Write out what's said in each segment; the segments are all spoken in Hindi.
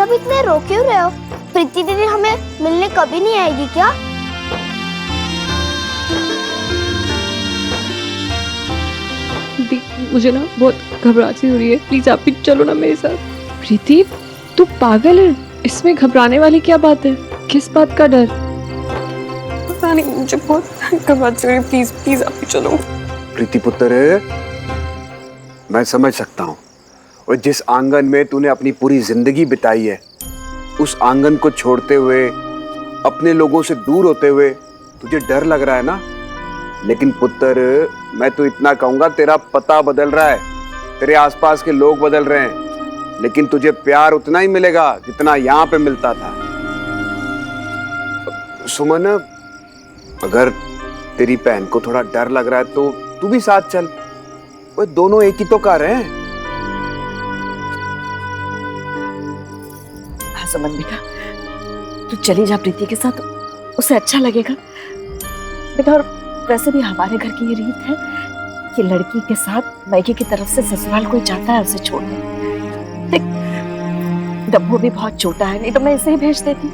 सब इतने रो क्यों रहे हो? प्रीति दीदी हमें मिलने कभी नहीं आएगी क्या? मुझे ना बहुत घबराहट हो रही है, प्लीज आप भी चलो ना मेरे साथ। प्रीति तू पागल है, इसमें घबराने वाली क्या बात है? किस बात का डर? पता नहीं, मुझे बहुत घबराहट हो रही है, प्लीज प्लीज आप भी चलो। प्रीति पुत्र, मैं समझ सकता हूँ, और जिस आंगन में तूने अपनी पूरी जिंदगी बिताई है, उस आंगन को छोड़ते हुए, अपने लोगों से दूर होते हुए तुझे डर लग रहा है ना। लेकिन पुत्र, मैं तो इतना कहूंगा, तेरा पता बदल रहा है, तेरे आसपास के लोग बदल रहे हैं, लेकिन तुझे प्यार उतना ही मिलेगा जितना यहाँ पे मिलता था। सुमन, अगर तेरी बहन को थोड़ा डर लग रहा है तो तू भी साथ चल, वो दोनों एक ही तो कर रहे हैं। हाँ सुमन बेटा, तू चली जा प्रीति के साथ, उसे अच्छा लगेगा बेटा। और वैसे भी हमारे घर की ये रीत है कि लड़की के साथ मायके की तरफ से ससुराल कोई चाहता है उसे छोड़ने। देख डब्बू भी बहुत छोटा है, नहीं तो मैं इसे ही भेज देती।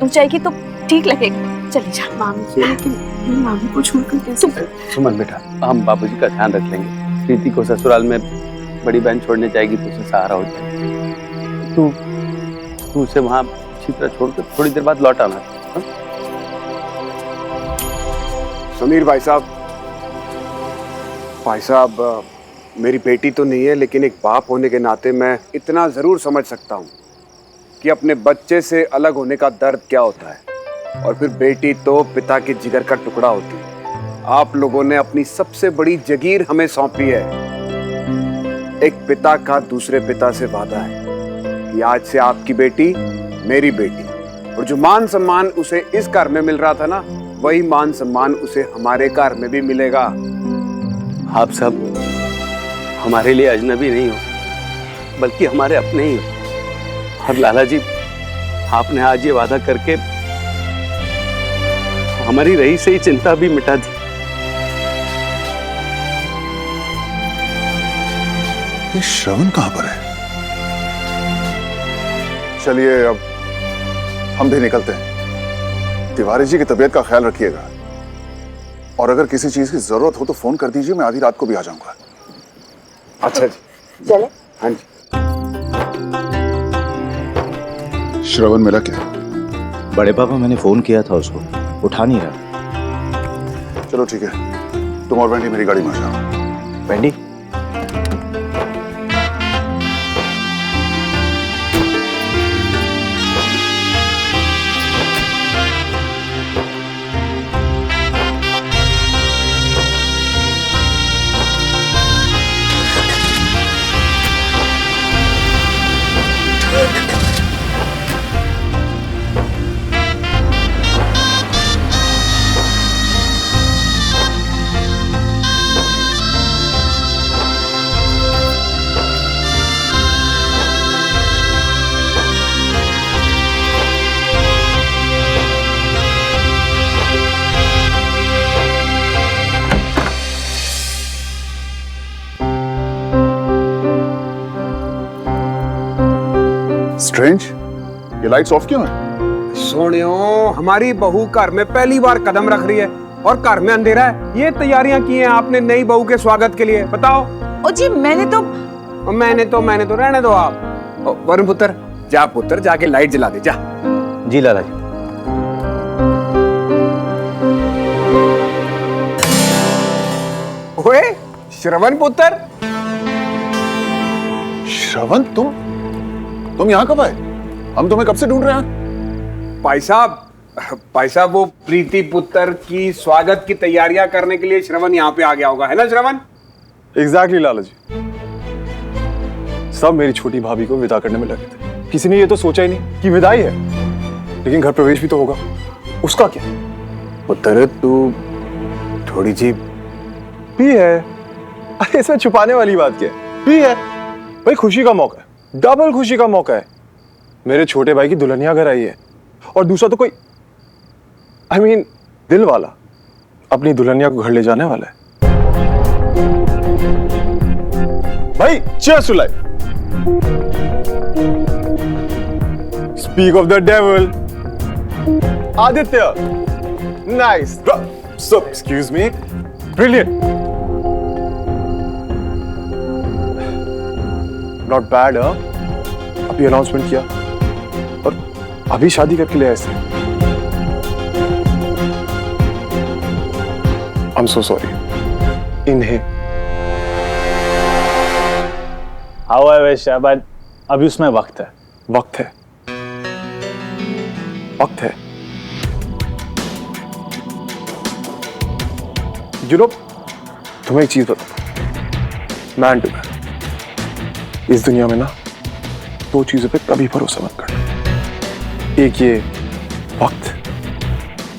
तू चाहेगी तो ठीक लगेगा, चली जा। मामी को छोड़कर कैसे? सुमन बेटा, हम बाबूजी का ध्यान रख लेंगे। प्रीति को ससुराल में बड़ी बहन छोड़ने जाएगी तो उसे सहारा हो जाएगी। तू उसे वहाँ अच्छी तरह छोड़कर थोड़ी देर बाद लौट आना। समीर भाई साहब, मेरी बेटी तो नहीं है, लेकिन एक बाप होने के नाते मैं इतना जरूर समझ सकता हूँ कि अपने बच्चे से अलग होने का दर्द क्या होता है। और फिर बेटी तो पिता के जिगर का टुकड़ा होती है। आप लोगों ने अपनी सबसे बड़ी जगीर हमें सौंपी है। एक पिता का दूसरे पिता से वादा है कि आज से आपकी बेटी मेरी बेटी, और जो मान सम्मान उसे इस घर में मिल रहा था ना, वही मान सम्मान उसे हमारे घर में भी मिलेगा। आप सब हमारे लिए अजनबी नहीं हो, बल्कि हमारे अपने ही हो। और लाला जी, आपने आज ये वादा करके हमारी रही से ही चिंता भी मिटा दी। ये श्रवण कहां पर है? चलिए अब हम भी निकलते हैं। तिवारी जी की तबीयत का ख्याल रखिएगा, और अगर किसी चीज की जरूरत हो तो फोन कर दीजिए, मैं आधी रात को भी आ जाऊंगा। अच्छा जी, चले। हाँ जी। श्रवण मिला क्या? बड़े पापा, मैंने फोन किया था उसको, उठा नहीं रहा। चलो ठीक है, तुम और वेंडी मेरी गाड़ी में आ जाओ। वेंडी? स्ट्रेंज, ये लाइट्स ऑफ क्यों है? सोनियो, हमारी बहू घर में पहली बार कदम रख रही है और घर में अंधेरा है। ये तैयारियां की हैं आपने नई बहू के स्वागत के लिए, बताओ। ओ जी, मैंने तो रहने दो आप। वरुण पुत्र, जा पुत्र, जाके लाइट जला दे, जा। जी लाला जी। ओए श्रवण पुत्र। श्रवण, तुम यहाँ कब आए? हम तुम्हें कब से ढूंढ रहे हैं। भाई साहब, वो प्रीति पुत्र की स्वागत की तैयारियां करने के लिए श्रवण यहाँ पे आ गया होगा, है ना श्रवण? एग्जैक्टली लाला जी, सब मेरी छोटी भाभी को विदा करने में लगे थे। किसी ने ये तो सोचा ही नहीं कि विदाई है, लेकिन घर प्रवेश भी तो होगा, उसका क्या? पुत्र, तू थोड़ी जी भी है। अरे इसमें छुपाने वाली बात क्या है? भी है भाई, खुशी का मौका है, डबल खुशी का मौका है। मेरे छोटे भाई की दुल्हनिया घर आई है, और दूसरा तो कोई दिल वाला अपनी दुल्हनिया को घर ले जाने वाला है। भाई cheers to life. Speak of the devil. Aditya. Nice. So, excuse me. Brilliant. Not bad, huh? अभी अनाउंसमेंट किया और अभी शादी करके ले आए ऐसे. I'm so sorry. इन्हें. How I wish, but अभी उसमें वक्त है. वक्त है. वक्त है. You know, तुम्हें एक चीज बताता. Man to man. इस दुनिया में ना दो चीजों पे कभी भरोसा मत करना. एक ये वक्त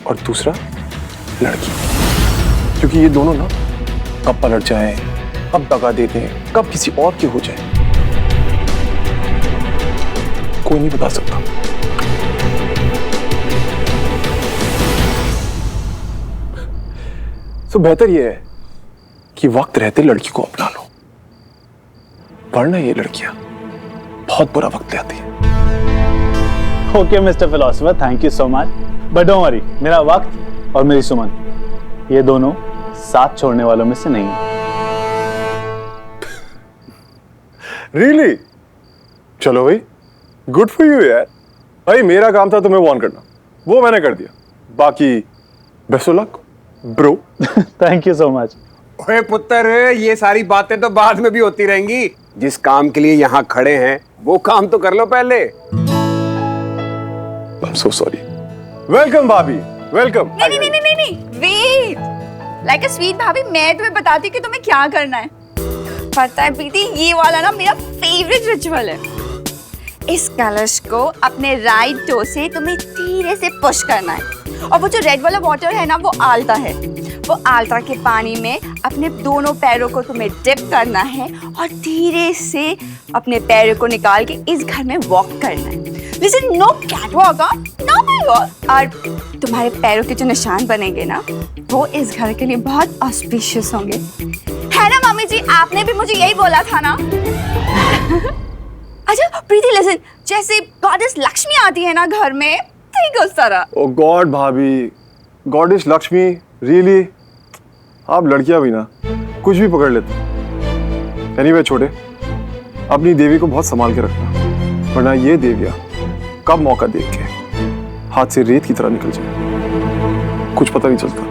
और दूसरा लड़की. क्योंकि ये दोनों ना कब पलट जाएं, कब दगा दे दें, कब किसी और के हो जाए, कोई नहीं बता सकता. तो बेहतर ये है कि वक्त रहते लड़की को अपना लो, वरना ये लड़कियां बहुत बुरा वक्त ले आती है. Okay mister philosopher, thank you so much, but don't worry, मेरा वक्त और मेरी सुमन ये दोनों साथ छोड़ने वालों में से नहीं है. Really? चलो भाई, गुड फॉर यू यार. भाई मेरा काम था तुम्हें वार्न करना, वो मैंने कर दिया. बाकी best of luck bro. Thank you so much. ओए पुत्र, ये सारी बातें तो बाद में भी होती रहेंगी. जिस काम के लिए यहाँ खड़े हैं वो काम तो कर लो पहले. I'm so sorry. वेलकम भाभी, वेलकम. नहीं, वेट. लाइक अ स्वीट भाभी, मैं तुम्हें बताती हूँ कि तुम्हें क्या करना है. पता है प्रीति, ये वाला ना मेरा फेवरेट रिचुअल है. इस कलश को अपने राइट टो से तुम्हें धीरे से पुश करना है, और वो जो रेड वाला वाटर है ना, वो आलता है. वो आलता के पानी में अपने दोनों पैरों को तुम्हें डिप करना है और धीरे से अपने पैरों को निकाल के इस घर में वॉक करना है. Listen, no cat walk, no walk. और तुम्हारे पैरों के जो निशान बनेंगे ना, वो इस घर के लिए बहुत ऑस्पिशियस होंगे. है ना मम्मी जी, आपने भी मुझे यही बोला था ना. अच्छा प्रीति, लिसन, जैसे गॉडेस लक्ष्मी आती है ना घर में, ठीक उस तरह. ओ गॉड भाभी, गॉडेस लक्ष्मी, रियली? आप लड़कियां भी ना कुछ भी पकड़ लेते. एनीवे छोटे, अपनी देवी को बहुत संभाल के रखना, वरना ये देवियां कब मौका देख के हाथ से रेत की तरह निकल जाए, कुछ पता नहीं चलता.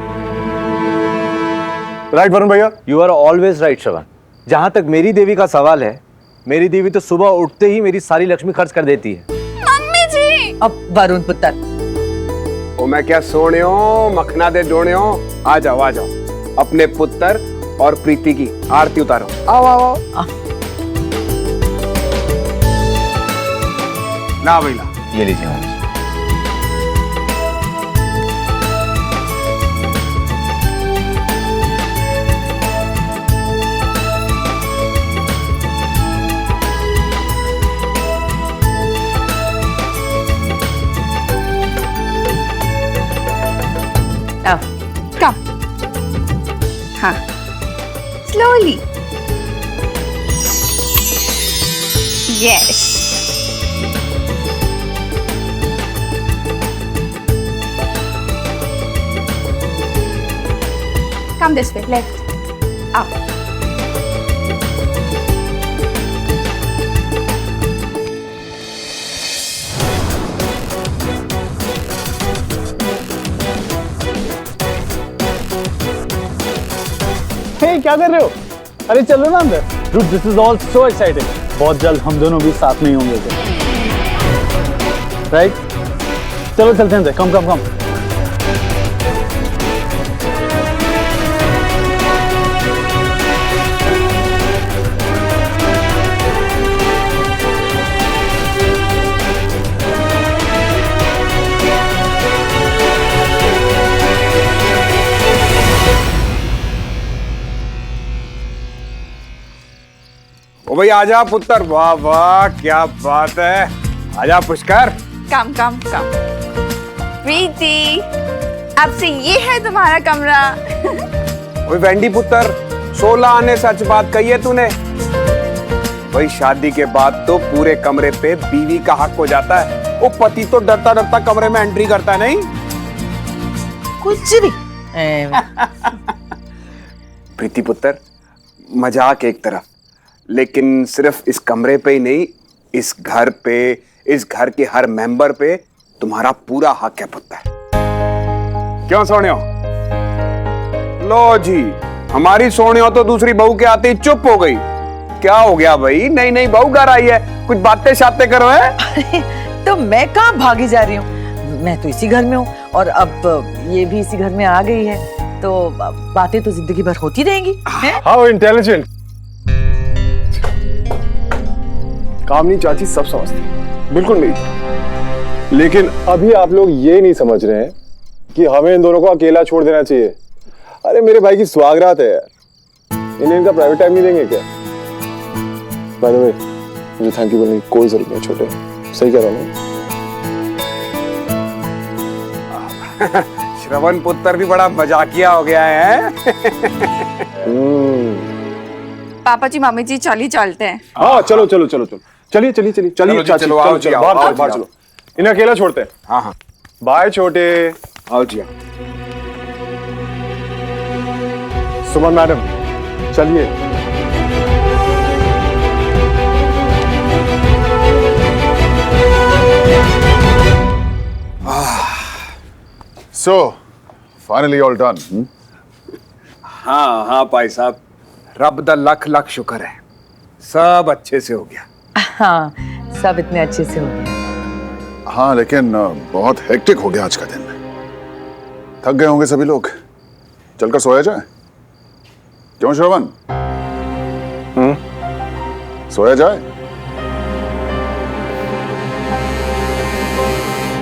राइट वरुण भैया? यू आर ऑलवेज राइट श्रवण. जहां तक मेरी देवी का सवाल है, मेरी देवी तो सुबह उठते ही मेरी सारी लक्ष्मी खर्च कर देती है. मम्मी जी. अब वरुण पुत्र, ओ मैं क्या सोने हो, मखना दे जोड़े हो. आ जाओ आ जाओ, अपने पुत्र और प्रीति की आरती उतारो. आओ आओ आओ. ना भाई ना, ये लीजिए मामा जी. Come. हाँ. Slowly. Yes. Come this way, left. Up. हे, क्या कर रहे हो? अरे चलो ना अंदर. Dude, this is all so exciting. बहुत जल्द हम दोनों भी साथ नहीं होंगे. राइट? चलो चलते हैं. कम कम कम. ओ भाई आजा पुत्र. वाह वाह, क्या बात है. आजा पुष्कर. Come, come, come. प्रीति, अब से ये है तुम्हारा कमरा. ओए वेंडी पुत्र, 16 आने सच बात कही है तूने. भाई शादी के बाद तो पूरे कमरे पे बीवी का हक हो जाता है. वो पति तो डरता डरता कमरे में एंट्री करता है नहीं। कुछ भी प्रीति पुत्र, मजाक एक तरफ, लेकिन सिर्फ इस कमरे पे ही नहीं, इस घर पे, इस घर के हर मेंबर पे तुम्हारा पूरा हक है पुत्र। क्यों सोनियो? लो जी, हमारी सोनियो तो दूसरी बहू के आते ही चुप हो गई। क्या हो गया भाई? नई नई बहू घर आई है, कुछ बातें शातें करो है? तो मैं कहाँ भागी जा रही हूँ, मैं तो इसी घर में हूँ और अब ये भी इसी घर में आ गई है, तो बातें तो जिंदगी भर होती रहेंगी। How intelligent. कामनी चाची सब समझती है, बिल्कुल मेरी। लेकिन अभी आप लोग ये नहीं समझ रहे हैं कि हमें इन दोनों को अकेला छोड़ देना चाहिए। अरे मेरे भाई की सुहागरात है यार, इन्हें इनका प्राइवेट टाइम नहीं देंगे क्या? बाय द वे, मुझे थैंक यू बोलने की कोई जरूरत नहीं छोटे, सही कह रहा हूँ। श्रवण पुत्र भी बड़ा मजाकिया हो गया है। पापा जी मामी जी चली चलते हैं। हाँ चलो चलो चलो चलो, चलिए चलिए चलिए चलिए चाची, चलो बाहर चलो, बाहर चलो, इन्हें अकेला छोड़ते हैं। हाँ हाँ, बाय छोटे। आओ जी। सुमन मैडम चलिए। So, finally all done. हाँ हाँ भाई साहब, रब दा लख लख शुक्र है, सब अच्छे से हो गया। हाँ, सब इतने अच्छे से हो गया। हाँ लेकिन बहुत हेक्टिक हो गया आज का दिन। थक गए होंगे सभी लोग, चलकर सोया जाए। क्यों श्रवण? सोया जाए?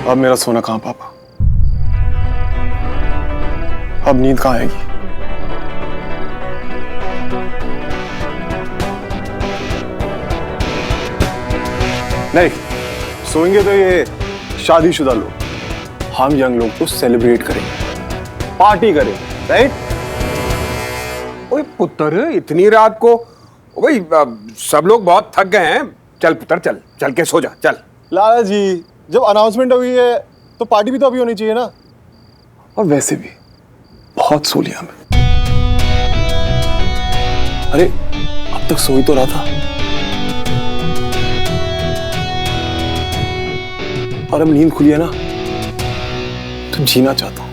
अब मेरा सोना कहाँ पापा? अब नींद कहाँ आएगी? नहीं, सोएंगे तो ये शादीशुदा लोग, हम यंग लोग तो सेलिब्रेट करेंगे, पार्टी करेंगे, राइट? ओए पुत्र, इतनी रात को भाई सब लोग बहुत थक गए हैं। चल पुत्र, चल चल के सो जा, चल। लाला जी, जब अनाउंसमेंट हुई है तो पार्टी भी तो अभी होनी चाहिए ना। और वैसे भी बहुत सो लिया मैं। अरे अब तक सो ही तो रहा था, और अब नींद खुली है ना, तो जीना चाहता हूं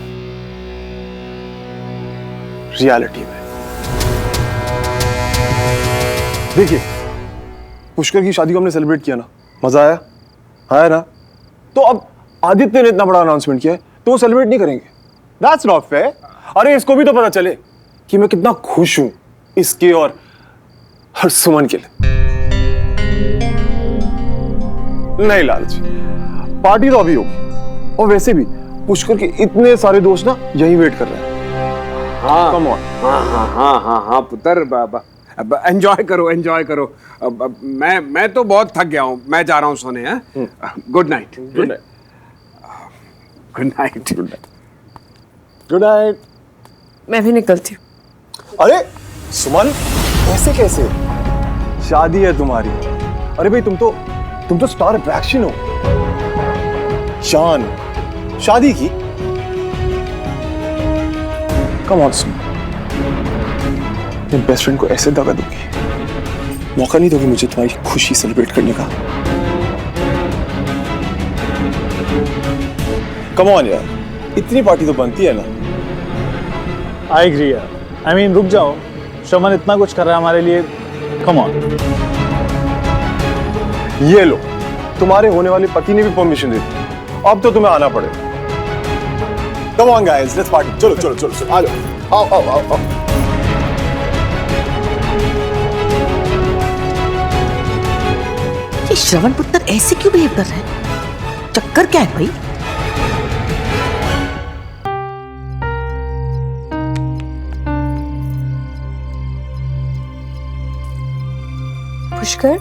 रियलिटी में। देखिए, पुष्कर की शादी को हमने सेलिब्रेट किया ना, मजा आया, आया ना? तो अब आदित्य ने इतना बड़ा अनाउंसमेंट किया है तो वो सेलिब्रेट नहीं करेंगे? That's not fair। अरे इसको भी तो पता चले कि मैं कितना खुश हूं इसके और हर सुमन के लिए। नहीं लालच, पार्टी तो अभी होगी, और वैसे भी पुष्कर के इतने सारे दोस्त ना यही वेट कर रहे हैं। हाँ कम ऑन। हाँ हाँ हाँ हाँ हाँ पुत्र, बाबा अब एंजॉय करो, एंजॉय करो। अब मैं तो बहुत थक गया हूँ, मैं जा रहा हूँ सोने। हैं? Good night. Good night. Good night. Good night. Good night. मैं भी निकलती हूँ। अरे सुमन, ऐसे कैसे? शादी है तुम्हारी। अरे भाई तुम तो स्टार अट्रैक्शन हो। शान, शादी की? कम ऑन सुमन, मेरे बेस्ट फ्रेंड को ऐसे दगा दोगी? मौका नहीं दोगी मुझे तुम्हारी खुशी सेलिब्रेट करने का? कम ऑन यार, इतनी पार्टी तो बनती है ना। आई एग्री यार, आई मीन रुक जाओ, श्रवण इतना कुछ कर रहा है हमारे लिए, कम ऑन। ये लो, तुम्हारे होने वाले पति ने भी परमिशन दे दी, अब तो तुम्हें आना पड़ेगा। Come on guys, let's party. चलो चलो चलो चलो, आ जाओ, आओ आओ आओ आओ। ये श्रवण पुत्र ऐसे क्यों बिहेव कर रहे हैं? चक्कर क्या है भाई? पुष्कर,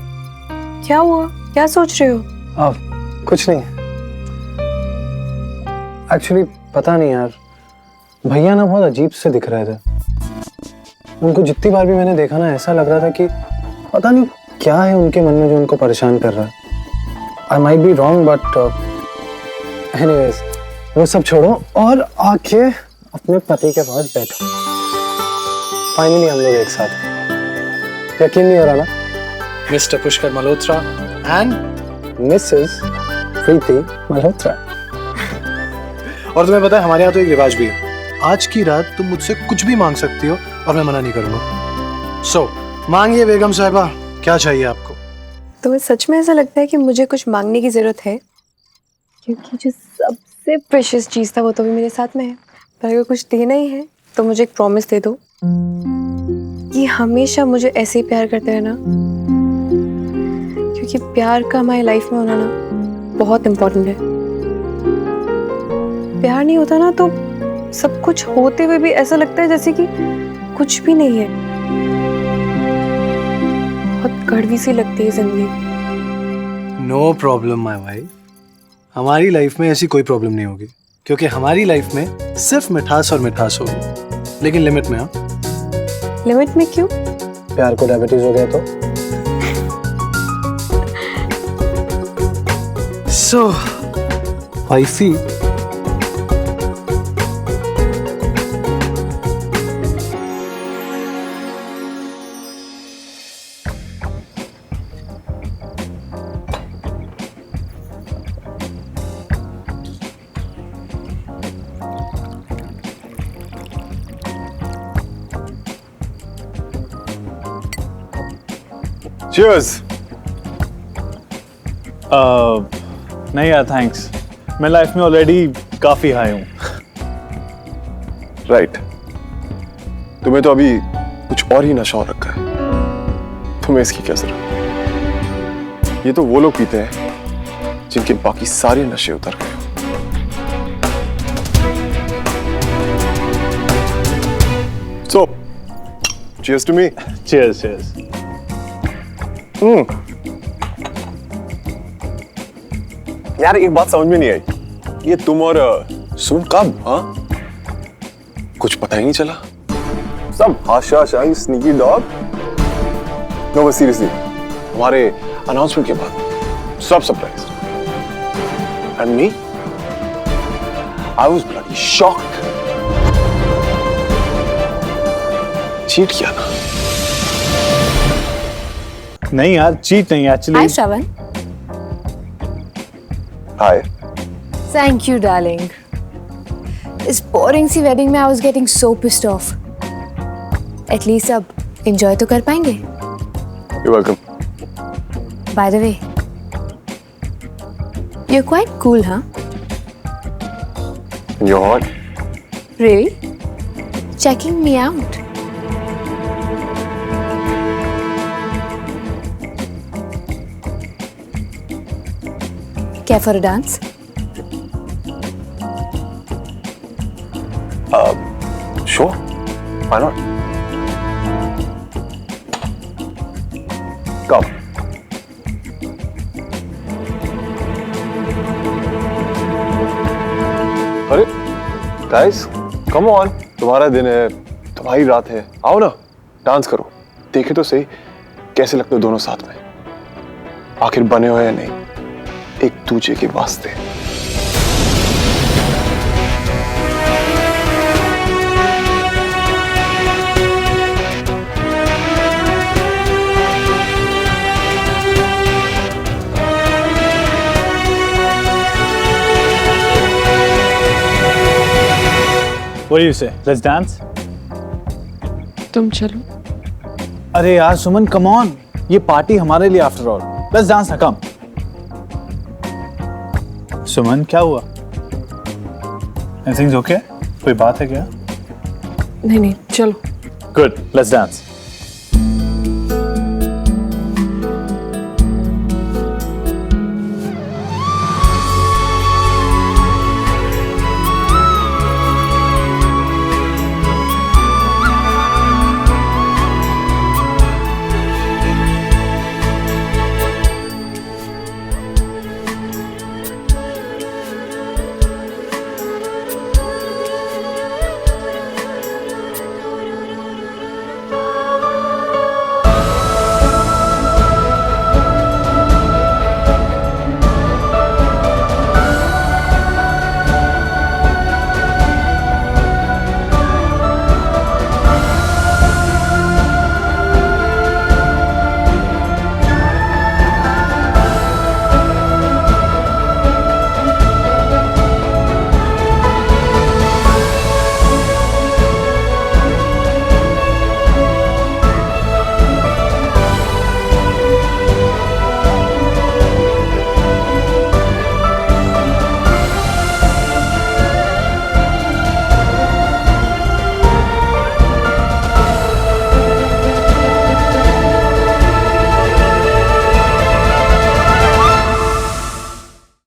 क्या हुआ? क्या सोच रहे हो? कुछ नहीं। एक्चुअली पता नहीं यार, भैया ना बहुत अजीब से दिख रहे थे। उनको जितनी बार भी मैंने देखा ना, ऐसा लग रहा था कि पता नहीं क्या है उनके मन में जो उनको परेशान कर रहा है। I might be wrong, but anyways वो सब छोड़ो और आके अपने पति के पास बैठो। फाइनली हम लोग एक साथ हैं। यकीन नहीं हो रहा ना? Mr Pushkar Malhotra and Mrs Preeti Malhotra. और तुम्हें पता है हमारे यहाँ तो एक रिवाज भी है, आज की रात तुम मुझसे कुछ भी मांग सकती हो और मैं मना नहीं करूंगा। सो मांगिए बेगम साहिबा, क्या चाहिए आपको? तुम्हें सच में ऐसा लगता है कि मुझे कुछ मांगने की जरूरत है? क्योंकि जो सबसे प्रेशियस चीज था वो तो भी मेरे साथ में है। पर अगर कुछ देना ही है तो मुझे एक प्रॉमिस दे दो कि हमेशा मुझे ऐसे ही प्यार करते रहना, क्योंकि प्यार का हमारी लाइफ में होना ना बहुत इम्पोर्टेंट है। प्यार नहीं होता ना तो सब कुछ होते हुए भी ऐसा लगता है जैसे कि कुछ भी नहीं है। बहुत कड़वी सी लगती है जिंदगी। नो प्रॉब्लम माय वाइफ, हमारी लाइफ में ऐसी कोई प्रॉब्लम नहीं होगी, क्योंकि हमारी लाइफ में सिर्फ मिठास और मिठास होगी, लेकिन लिमिट में। हाँ, लिमिट में क्यों? प्यार को डायबिटीज हो गया तो। सो वाइफी, Cheers. नहीं यार थैंक्स, मैं लाइफ में ऑलरेडी काफी हाई हूँ। राइट, तुम्हें तो अभी कुछ और ही नशा हो रखा है, तुम्हें इसकी क्या जरूरत? ये तो वो लोग पीते हैं जिनके बाकी सारे नशे उतर गए। So, cheers to me. Cheers, cheers. यार एक बात समझ में नहीं आई, ये तुम और सुन कब? हाँ, कुछ पता ही नहीं चला। सब हाशा शाही स्नीकी डॉग। नो बस सीरियसली, हमारे अनाउंसमेंट के बाद सब surprise. And me, I was bloody shocked. Cheat किया ना? नहीं यार, चीट नहीं actually. Hi Shravan. Hi. Thank you darling. इस बोरिंग सी वेडिंग में I was getting so pissed off. At least अब एंजॉय तो कर पाएंगे। You're welcome. By the way, you're quite cool, huh? And you're hot. Really? Checking me out. Care for a dance? Sure. Why not? Come. अरे guys, come on. तुम्हारा दिन है, तुम्हारी रात है, आओ ना, डांस करो। देखे तो सही कैसे लगते हो दोनों साथ में। आखिर बने हो या नहीं, एक दूसरे के वास्ते। What do you say? Let's dance? तुम चलो। अरे यार सुमन, कम ऑन, ये पार्टी हमारे लिए आफ्टर ऑल। लेट्स डांस ना, कम। सुमन क्या हुआ? Everything's okay? कोई बात है क्या? नहीं नहीं, चलो। Good, let's dance.